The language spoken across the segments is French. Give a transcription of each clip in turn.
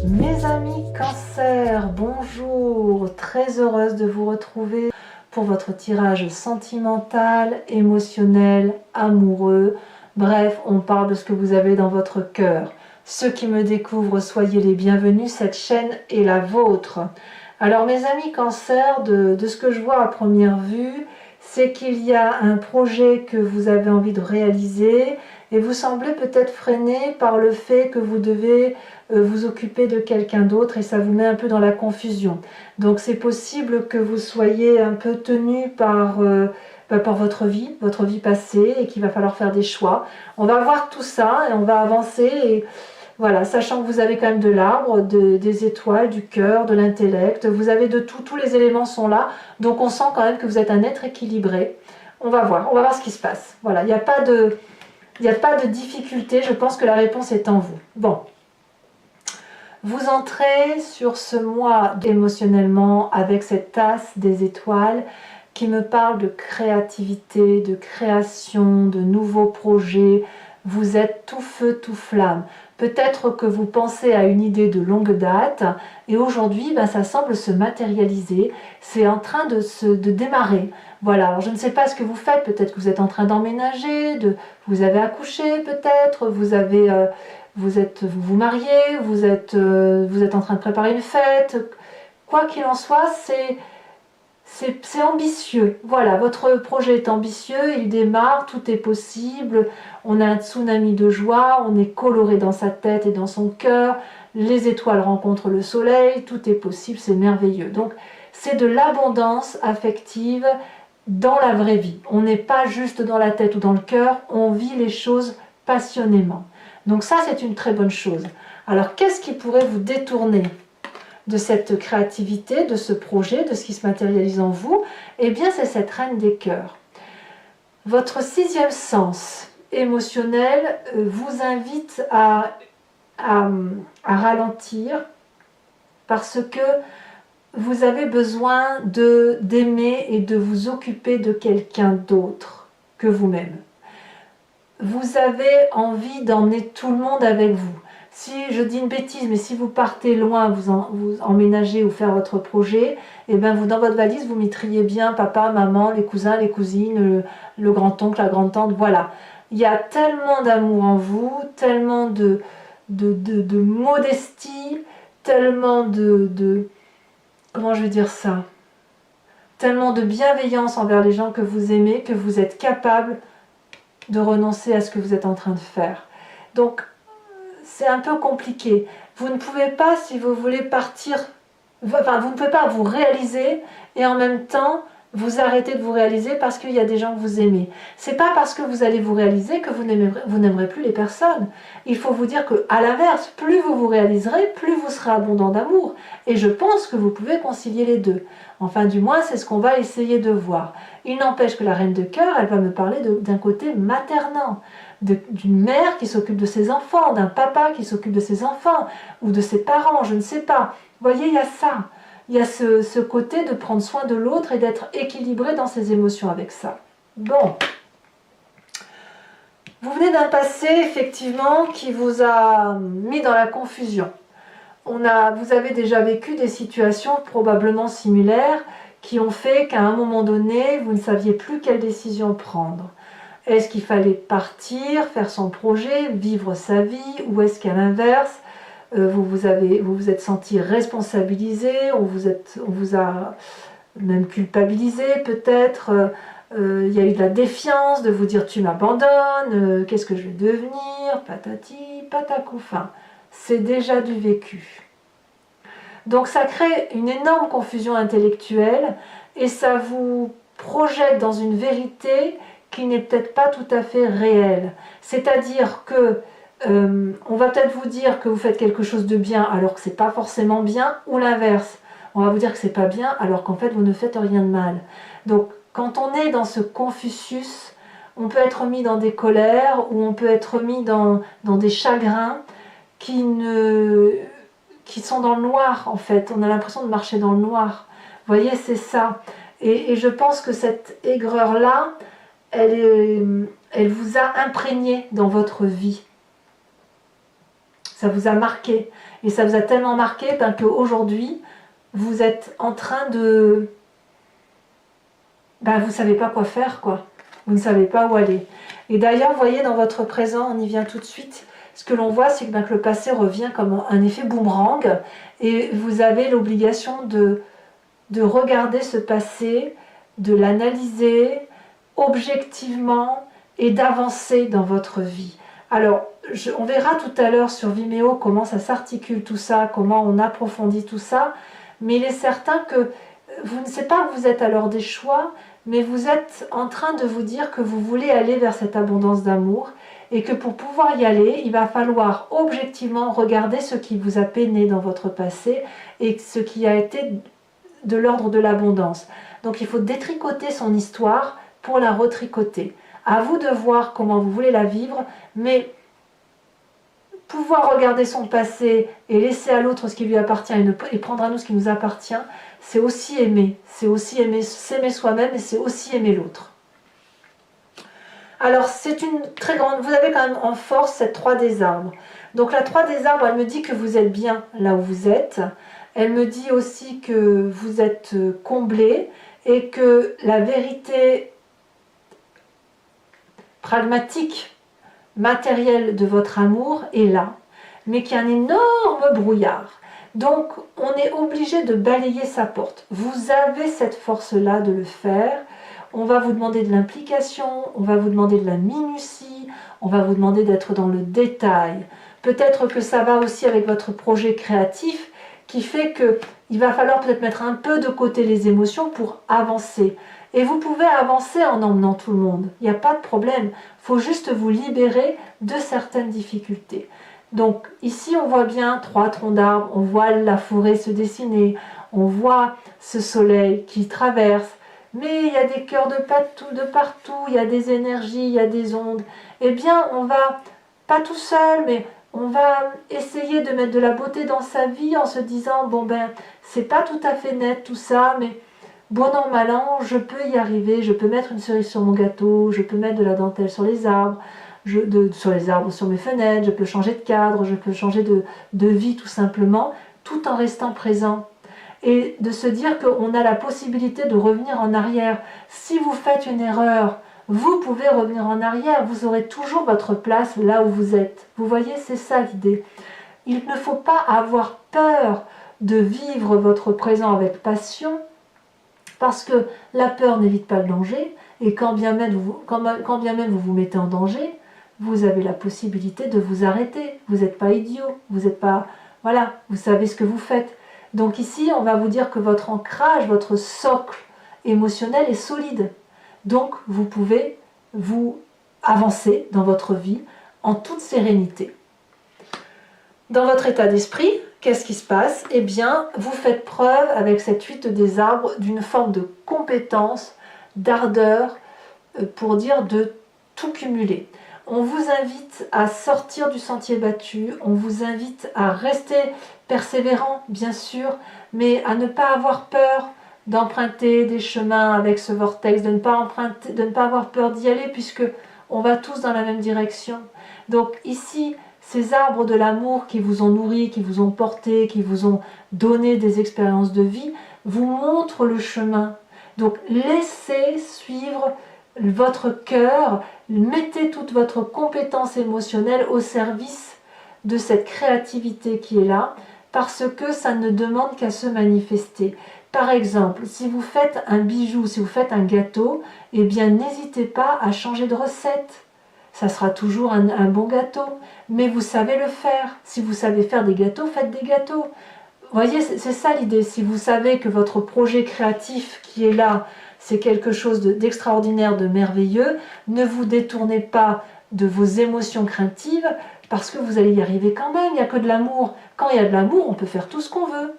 Mes amis Cancer, bonjour, très heureuse de vous retrouver pour votre tirage sentimental, émotionnel, amoureux. Bref, on parle de ce que vous avez dans votre cœur. Ceux qui me découvrent, soyez les bienvenus, cette chaîne est la vôtre. Alors mes amis Cancer, de ce que je vois à première vue, c'est qu'il y a un projet que vous avez envie de réaliser et vous semblez peut-être freiné par le fait que vous devez vous occuper de quelqu'un d'autre et ça vous met un peu dans la confusion. Donc c'est possible que vous soyez un peu tenu par votre vie passée et qu'il va falloir faire des choix. On va voir tout ça et on va avancer et voilà, sachant que vous avez quand même de l'arbre, des étoiles, du cœur, de l'intellect, vous avez de tout, tous les éléments sont là, donc on sent quand même que vous êtes un être équilibré. On va voir ce qui se passe. Voilà, il n'y a pas de difficulté, je pense que la réponse est en vous. Bon, vous entrez sur ce mois émotionnellement avec cette tasse des étoiles qui me parle de créativité, de création, de nouveaux projets. Vous êtes tout feu, tout flamme. Peut-être que vous pensez à une idée de longue date et aujourd'hui, ça semble se matérialiser. C'est en train de démarrer. Voilà, alors je ne sais pas ce que vous faites. Peut-être que vous êtes en train d'emménager, vous avez accouché peut-être, vous vous mariez, vous êtes en train de préparer une fête. Quoi qu'il en soit, c'est ambitieux. Voilà, votre projet est ambitieux, il démarre, tout est possible. On a un tsunami de joie, on est coloré dans sa tête et dans son cœur. Les étoiles rencontrent le soleil, tout est possible, c'est merveilleux. Donc, c'est de l'abondance affective dans la vraie vie. On n'est pas juste dans la tête ou dans le cœur, on vit les choses passionnément. Donc ça, c'est une très bonne chose. Alors, qu'est-ce qui pourrait vous détourner de cette créativité, de ce projet, de ce qui se matérialise en vous? Eh bien, c'est cette reine des cœurs. Votre sixième sens émotionnel vous invite à ralentir parce que vous avez besoin d'aimer et de vous occuper de quelqu'un d'autre que vous-même. Vous avez envie d'emmener tout le monde avec vous. Si je dis une bêtise, mais si vous partez loin, vous emménagez ou faire votre projet, et bien vous dans votre valise, vous mettriez bien papa, maman, les cousins, les cousines, le grand-oncle, la grand-tante, voilà. Il y a tellement d'amour en vous, tellement de modestie, tellement comment je vais dire ça, tellement de bienveillance envers les gens que vous aimez, que vous êtes capable de renoncer à ce que vous êtes en train de faire. Donc, c'est un peu compliqué. Vous ne pouvez pas, si vous voulez partir, vous ne pouvez pas vous réaliser et en même temps vous arrêter de vous réaliser parce qu'il y a des gens que vous aimez. C'est pas parce que vous allez vous réaliser que vous n'aimerez plus les personnes. Il faut vous dire que, à l'inverse, plus vous vous réaliserez, plus vous serez abondant d'amour. Et je pense que vous pouvez concilier les deux. Enfin, du moins, c'est ce qu'on va essayer de voir. Il n'empêche que la reine de cœur, elle va me parler d'un côté maternant, d'une mère qui s'occupe de ses enfants, d'un papa qui s'occupe de ses enfants, ou de ses parents, je ne sais pas. Vous voyez, il y a ça. Il y a ce côté de prendre soin de l'autre et d'être équilibré dans ses émotions avec ça. Bon. Vous venez d'un passé, effectivement, qui vous a mis dans la confusion. Vous avez déjà vécu des situations probablement similaires qui ont fait qu'à un moment donné, vous ne saviez plus quelle décision prendre. Est-ce qu'il fallait partir, faire son projet, vivre sa vie, ou est-ce qu'à l'inverse, vous vous êtes senti responsabilisé, on vous a même culpabilisé peut-être, il y a eu de la défiance, de vous dire tu m'abandonnes, qu'est-ce que je vais devenir, patati, patacou, enfin, c'est déjà du vécu. Donc ça crée une énorme confusion intellectuelle et ça vous projette dans une vérité qui n'est peut-être pas tout à fait réelle. C'est-à-dire que on va peut-être vous dire que vous faites quelque chose de bien alors que c'est pas forcément bien, ou l'inverse. On va vous dire que c'est pas bien alors qu'en fait vous ne faites rien de mal. Donc quand on est dans ce Confucius, on peut être mis dans des colères ou on peut être mis dans des chagrins qui sont dans le noir en fait. On a l'impression de marcher dans le noir. Vous voyez, c'est ça. Et je pense que cette aigreur-là, elle vous a imprégné dans votre vie. ça vous a marqué. Et ça vous a tellement marqué qu'aujourd'hui, vous êtes en train de... vous ne savez pas quoi faire, quoi. Vous ne savez pas où aller. Et d'ailleurs, vous voyez, dans votre présent, on y vient tout de suite, ce que l'on voit, c'est que le passé revient comme un effet boomerang, et vous avez l'obligation de regarder ce passé, de l'analyser objectivement et d'avancer dans votre vie. Alors, on verra tout à l'heure sur Vimeo comment ça s'articule tout ça, comment on approfondit tout ça, mais il est certain que vous ne savez pas que vous êtes à l'heure des choix, mais vous êtes en train de vous dire que vous voulez aller vers cette abondance d'amour et que pour pouvoir y aller, il va falloir objectivement regarder ce qui vous a peiné dans votre passé et ce qui a été de l'ordre de l'abondance. Donc il faut détricoter son histoire pour la retricoter. À vous de voir comment vous voulez la vivre, mais pouvoir regarder son passé et laisser à l'autre ce qui lui appartient et prendre à nous ce qui nous appartient, c'est aussi aimer. C'est aussi aimer, s'aimer soi-même et c'est aussi aimer l'autre. Alors c'est une très grande... Vous avez quand même en force cette 3 des arbres. Donc la 3 des arbres, elle me dit que vous êtes bien là où vous êtes. Elle me dit aussi que vous êtes comblé et que la vérité pragmatique, matérielle de votre amour est là, mais qu'il y a un énorme brouillard. Donc on est obligé de balayer sa porte. Vous avez cette force-là de le faire. On va vous demander de l'implication, on va vous demander de la minutie, on va vous demander d'être dans le détail. Peut-être que ça va aussi avec votre projet créatif qui fait qu'il va falloir peut-être mettre un peu de côté les émotions pour avancer. Et vous pouvez avancer en emmenant tout le monde, il n'y a pas de problème. Il faut juste vous libérer de certaines difficultés. Donc ici on voit bien 3 troncs d'arbres, on voit la forêt se dessiner, on voit ce soleil qui traverse, mais il y a des cœurs de partout, il y a des énergies, il y a des ondes. Eh bien on va, pas tout seul, mais on va essayer de mettre de la beauté dans sa vie en se disant, bon c'est pas tout à fait net tout ça, mais bon an, mal an, je peux y arriver, je peux mettre une cerise sur mon gâteau, je peux mettre de la dentelle sur les arbres, sur mes fenêtres, je peux changer de cadre, je peux changer de vie tout simplement, tout en restant présent. Et de se dire qu'on a la possibilité de revenir en arrière. Si vous faites une erreur, vous pouvez revenir en arrière, vous aurez toujours votre place là où vous êtes. Vous voyez, c'est ça l'idée. Il ne faut pas avoir peur de vivre votre présent avec passion, parce que la peur n'évite pas le danger, et quand bien même vous vous mettez en danger, vous avez la possibilité de vous arrêter. Vous n'êtes pas idiot, vous n'êtes pas... Voilà, vous savez ce que vous faites. Donc ici, on va vous dire que votre ancrage, votre socle émotionnel est solide. Donc vous pouvez vous avancer dans votre vie en toute sérénité. Dans votre état d'esprit, qu'est-ce qui se passe? Eh bien, vous faites preuve avec cette 8 des arbres d'une forme de compétence, d'ardeur, pour dire de tout cumuler. On vous invite à sortir du sentier battu, on vous invite à rester persévérant, bien sûr, mais à ne pas avoir peur d'emprunter des chemins avec ce vortex, de ne pas avoir peur d'y aller, puisque on va tous dans la même direction. Donc ici, ces arbres de l'amour qui vous ont nourri, qui vous ont porté, qui vous ont donné des expériences de vie, vous montrent le chemin. Donc laissez suivre votre cœur, mettez toute votre compétence émotionnelle au service de cette créativité qui est là, parce que ça ne demande qu'à se manifester. Par exemple, si vous faites un bijou, si vous faites un gâteau, eh bien n'hésitez pas à changer de recette. Ça sera toujours un bon gâteau, mais vous savez le faire. Si vous savez faire des gâteaux, faites des gâteaux. Vous voyez, c'est ça l'idée. Si vous savez que votre projet créatif qui est là, c'est quelque chose d'extraordinaire, de merveilleux, ne vous détournez pas de vos émotions craintives, parce que vous allez y arriver quand même. Il n'y a que de l'amour. Quand il y a de l'amour, on peut faire tout ce qu'on veut.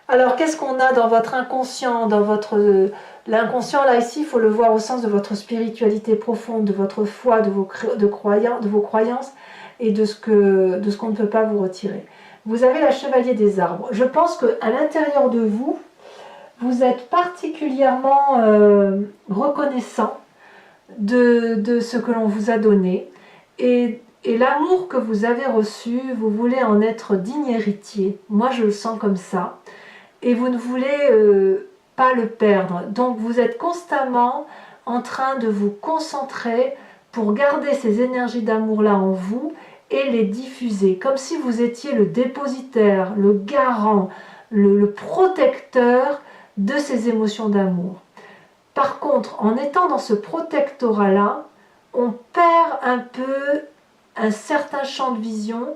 Alors, qu'est-ce qu'on a dans votre inconscient, dans votre... L'inconscient, là, ici, il faut le voir au sens de votre spiritualité profonde, de votre foi, de vos croyances et de ce qu'on ne peut pas vous retirer. Vous avez la chevalier des arbres. Je pense qu'à l'intérieur de vous, vous êtes particulièrement reconnaissant de ce que l'on vous a donné. Et Et l'amour que vous avez reçu, vous voulez en être digne héritier. Moi, je le sens comme ça. Et vous ne voulez pas le perdre. Donc, vous êtes constamment en train de vous concentrer pour garder ces énergies d'amour-là en vous et les diffuser. Comme si vous étiez le dépositaire, le garant, le protecteur de ces émotions d'amour. Par contre, en étant dans ce protectorat-là, on perd un peu un certain champ de vision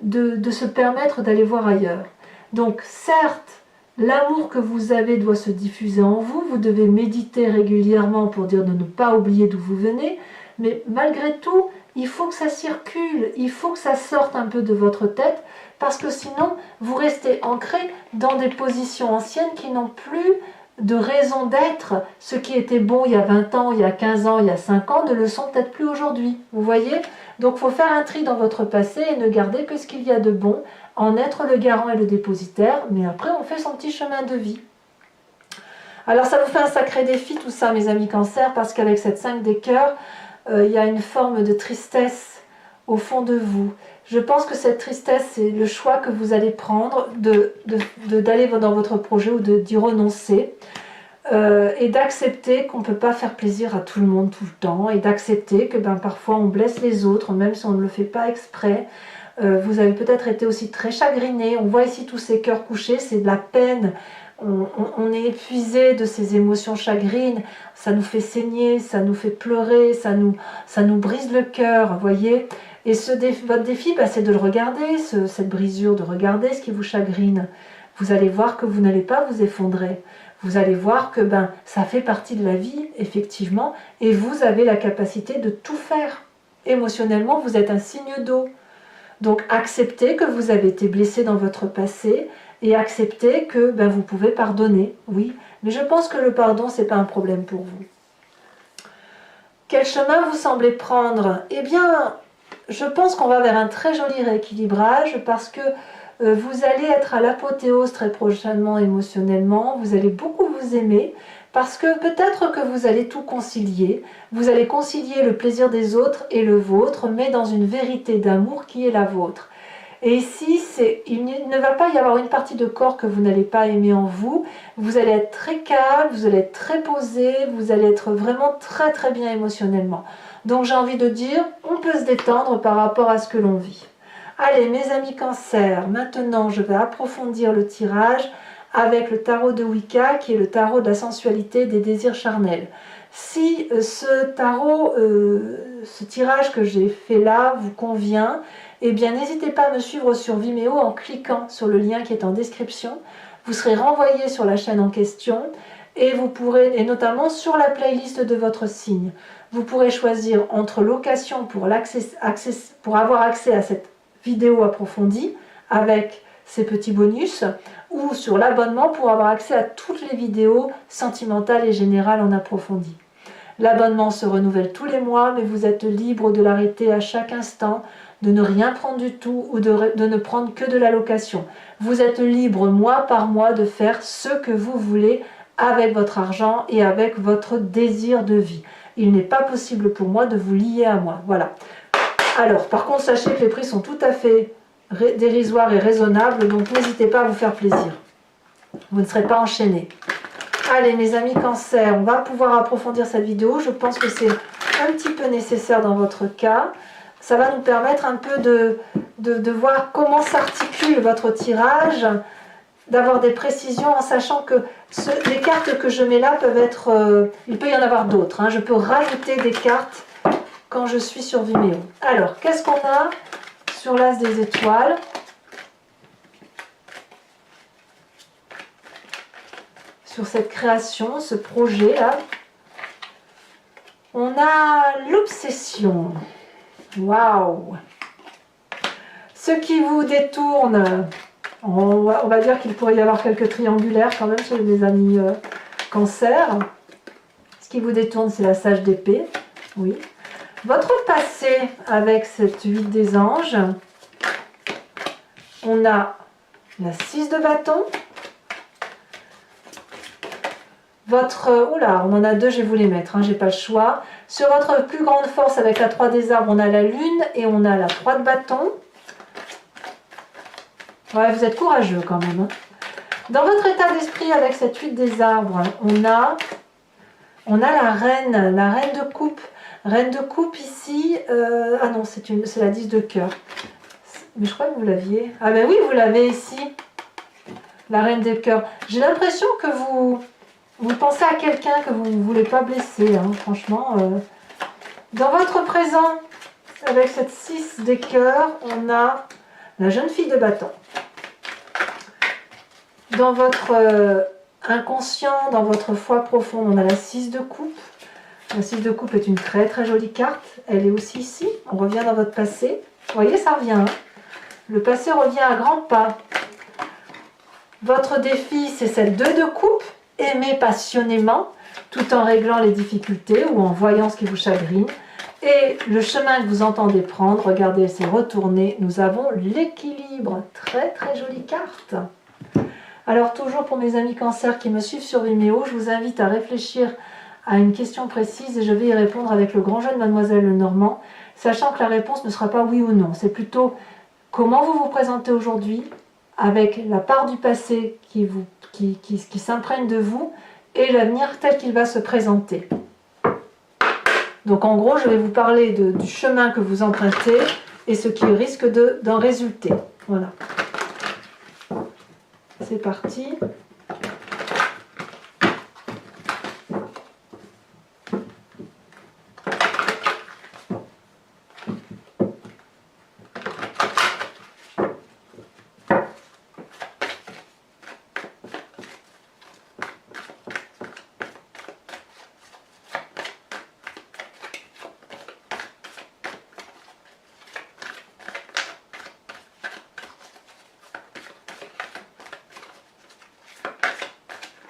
de se permettre d'aller voir ailleurs. Donc certes, l'amour que vous avez doit se diffuser en vous, vous devez méditer régulièrement pour dire de ne pas oublier d'où vous venez, mais malgré tout, il faut que ça circule, il faut que ça sorte un peu de votre tête, parce que sinon, vous restez ancré dans des positions anciennes qui n'ont plus de raison d'être. Ce qui était bon il y a 20 ans, il y a 15 ans, il y a 5 ans, ne le sont peut-être plus aujourd'hui. Vous voyez? Donc il faut faire un tri dans votre passé et ne garder que ce qu'il y a de bon, en être le garant et le dépositaire, mais après on fait son petit chemin de vie. Alors ça vous fait un sacré défi tout ça, mes amis Cancer, parce qu'avec cette 5 des cœurs, il y a une forme de tristesse au fond de vous. Je pense que cette tristesse, c'est le choix que vous allez prendre d'aller dans votre projet ou d'y renoncer. Et d'accepter qu'on ne peut pas faire plaisir à tout le monde tout le temps, et d'accepter que parfois on blesse les autres, même si on ne le fait pas exprès. Vous avez peut-être été aussi très chagriné. On voit ici tous ces cœurs couchés, c'est de la peine. On est épuisé de ces émotions chagrines, ça nous fait saigner, ça nous fait pleurer, ça nous brise le cœur, vous voyez. Et votre défi, c'est de le regarder, cette brisure, de regarder ce qui vous chagrine. Vous allez voir que vous n'allez pas vous effondrer. Vous allez voir que ça fait partie de la vie, effectivement, et vous avez la capacité de tout faire. Émotionnellement, vous êtes un signe d'eau. Donc acceptez que vous avez été blessé dans votre passé et acceptez que vous pouvez pardonner, oui. Mais je pense que le pardon, ce n'est pas un problème pour vous. Quel chemin vous semblez prendre? Eh bien, je pense qu'on va vers un très joli rééquilibrage parce que vous allez être à l'apothéose très prochainement émotionnellement, vous allez beaucoup vous aimer parce que peut-être que vous allez tout concilier, vous allez concilier le plaisir des autres et le vôtre, mais dans une vérité d'amour qui est la vôtre. Et ici, il ne va pas y avoir une partie de corps que vous n'allez pas aimer en vous, vous allez être très calme, vous allez être très posé, vous allez être vraiment très très bien émotionnellement. Donc j'ai envie de dire, on peut se détendre par rapport à ce que l'on vit. Allez, mes amis Cancer, maintenant je vais approfondir le tirage avec le tarot de Wicca, qui est le tarot de la sensualité des désirs charnels. Si ce tarot, ce tirage que j'ai fait là vous convient, eh bien n'hésitez pas à me suivre sur Vimeo en cliquant sur le lien qui est en description. Vous serez renvoyé sur la chaîne en question et vous pourrez, et notamment sur la playlist de votre signe, vous pourrez choisir entre location pour avoir accès à cette vidéo approfondie avec ces petits bonus ou sur l'abonnement pour avoir accès à toutes les vidéos sentimentales et générales en approfondi. L'abonnement se renouvelle tous les mois, mais vous êtes libre de l'arrêter à chaque instant, de ne rien prendre du tout ou de ne prendre que de la location. Vous êtes libre mois par mois de faire ce que vous voulez avec votre argent et avec votre désir de vie. Il n'est pas possible pour moi de vous lier à moi. Voilà. Alors, par contre, sachez que les prix sont tout à fait dérisoires et raisonnables, donc n'hésitez pas à vous faire plaisir. Vous ne serez pas enchaînés. Allez, mes amis Cancer, on va pouvoir approfondir cette vidéo. Je pense que c'est un petit peu nécessaire dans votre cas. Ça va nous permettre un peu de voir comment s'articule votre tirage, d'avoir des précisions en sachant que les cartes que je mets là peuvent être... il peut y en avoir d'autres. Je peux rajouter des cartes quand je suis sur Vimeo. Alors, qu'est-ce qu'on a sur l'As des étoiles? Sur cette création, ce projet-là, on a l'obsession. Waouh! Ce qui vous détourne, on va dire qu'il pourrait y avoir quelques triangulaires quand même chez les amis Cancer. Ce qui vous détourne, c'est la sage d'épée. Oui. Votre passé avec cette 8 des anges. On a la 6 de bâton. Oula, on en a deux, je vais vous les mettre, hein, j'ai pas le choix. Sur votre plus grande force avec la 3 des arbres, on a la lune et on a la 3 de bâton. Ouais, vous êtes courageux quand même. Hein. Dans votre état d'esprit avec cette 8 des arbres, on a la reine de coupe. Reine de coupe ici, ah non, c'est la 10 de cœur. Mais je crois que vous l'aviez. Ah ben oui, vous l'avez ici. La reine des cœurs. J'ai l'impression que vous pensez à quelqu'un que vous ne voulez pas blesser, hein, franchement. Dans votre présent, avec cette 6 des cœurs, on a la jeune fille de bâton. Dans votre inconscient, dans votre foi profonde, on a la 6 de coupe. La 6 de coupe est une très très jolie carte. Elle est aussi ici. On revient dans votre passé. Vous voyez, ça revient. Hein. Le passé revient à grands pas. Votre défi, c'est cette 2 de coupe. Aimer passionnément, tout en réglant les difficultés ou en voyant ce qui vous chagrine. Et le chemin que vous entendez prendre, regardez, c'est retourner. Nous avons l'équilibre. Très très jolie carte. Alors toujours pour mes amis cancer qui me suivent sur Vimeo, je vous invite à réfléchir à une question précise et je vais y répondre avec le grand jeu de Mademoiselle Lenormand, sachant que la réponse ne sera pas oui ou non. C'est plutôt comment vous vous présentez aujourd'hui avec la part du passé qui s'imprègne de vous et l'avenir tel qu'il va se présenter. Donc en gros, je vais vous parler du chemin que vous empruntez et ce qui risque d'en résulter. Voilà. C'est parti.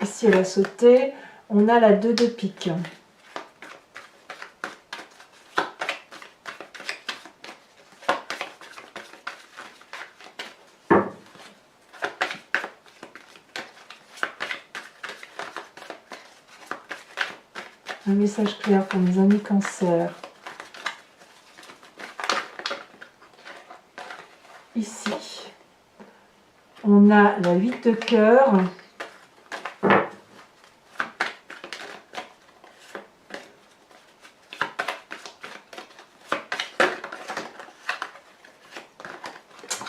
Ici, elle a sauté. On a la 2 de pique. Un message clair pour mes amis cancer. Ici, on a la 8 de cœur.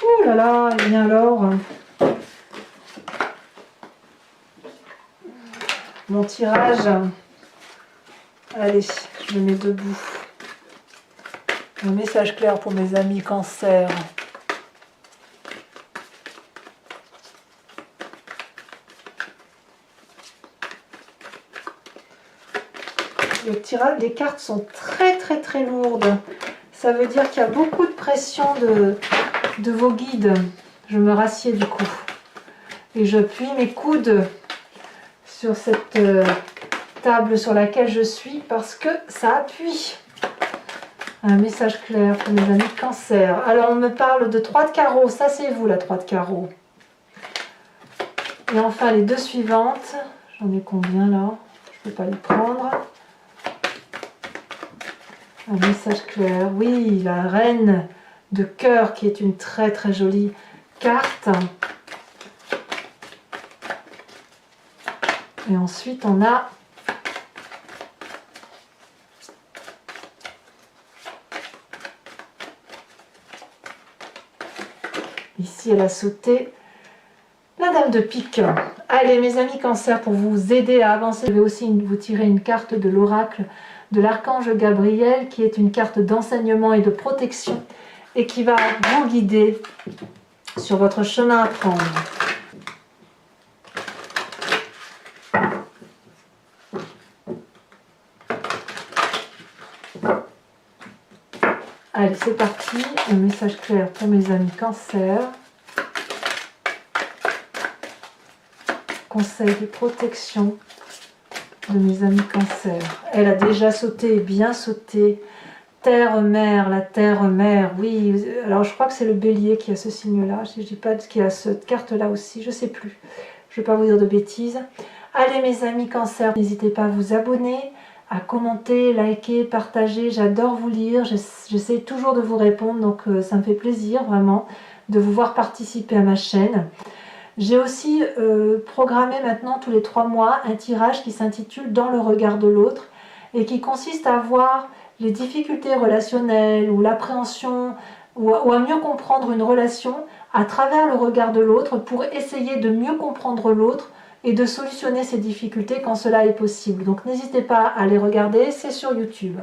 Oh là là, et bien alors, mon tirage, allez, je me mets debout. Un message clair pour mes amis cancer. Le tirage, les cartes sont très très très lourdes. Ça veut dire qu'il y a beaucoup de pression de vos guides. Je me rassieds du coup. Et je plie mes coudes sur cette table sur laquelle je suis parce que ça appuie. Un message clair pour mes amis cancer. Alors on me parle de 3 de carreau. Ça c'est vous la 3 de carreau. Et enfin les 2 suivantes. J'en ai combien là? Je ne peux pas les prendre. Un message clair. Oui, la reine de cœur qui est une très très jolie carte. Et ensuite on a ici elle a sauté la dame de pique. Allez mes amis cancer, pour vous aider à avancer, je vais aussi vous tirer une carte de l'oracle de l'archange Gabriel qui est une carte d'enseignement et de protection et qui va vous guider sur votre chemin à prendre. Allez, c'est parti. Un message clair pour mes amis cancer. Conseil de protection de mes amis cancer. Elle a déjà sauté, bien sauté. Terre-mère, la terre-mère, oui. Alors je crois que c'est le bélier qui a ce signe-là. Si je dis pas qui a cette carte-là aussi, je sais plus. Je ne vais pas vous dire de bêtises. Allez mes amis Cancer, n'hésitez pas à vous abonner, à commenter, liker, partager. J'adore vous lire, j'essaie toujours de vous répondre, donc ça me fait plaisir vraiment de vous voir participer à ma chaîne. J'ai aussi programmé maintenant tous les 3 mois un tirage qui s'intitule Dans le regard de l'autre et qui consiste à voir les difficultés relationnelles ou l'appréhension ou à mieux comprendre une relation à travers le regard de l'autre pour essayer de mieux comprendre l'autre et de solutionner ces difficultés quand cela est possible. Donc n'hésitez pas à les regarder, c'est sur YouTube.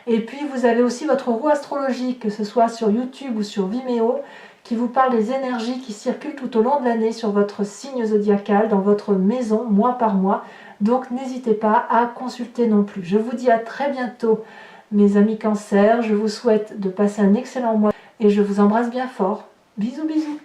Et puis vous avez aussi votre roue astrologique, que ce soit sur YouTube ou sur Vimeo, qui vous parle des énergies qui circulent tout au long de l'année sur votre signe zodiacal, dans votre maison, mois par mois. Donc n'hésitez pas à consulter non plus. Je vous dis à très bientôt mes amis Cancer, je vous souhaite de passer un excellent mois et je vous embrasse bien fort. Bisous bisous.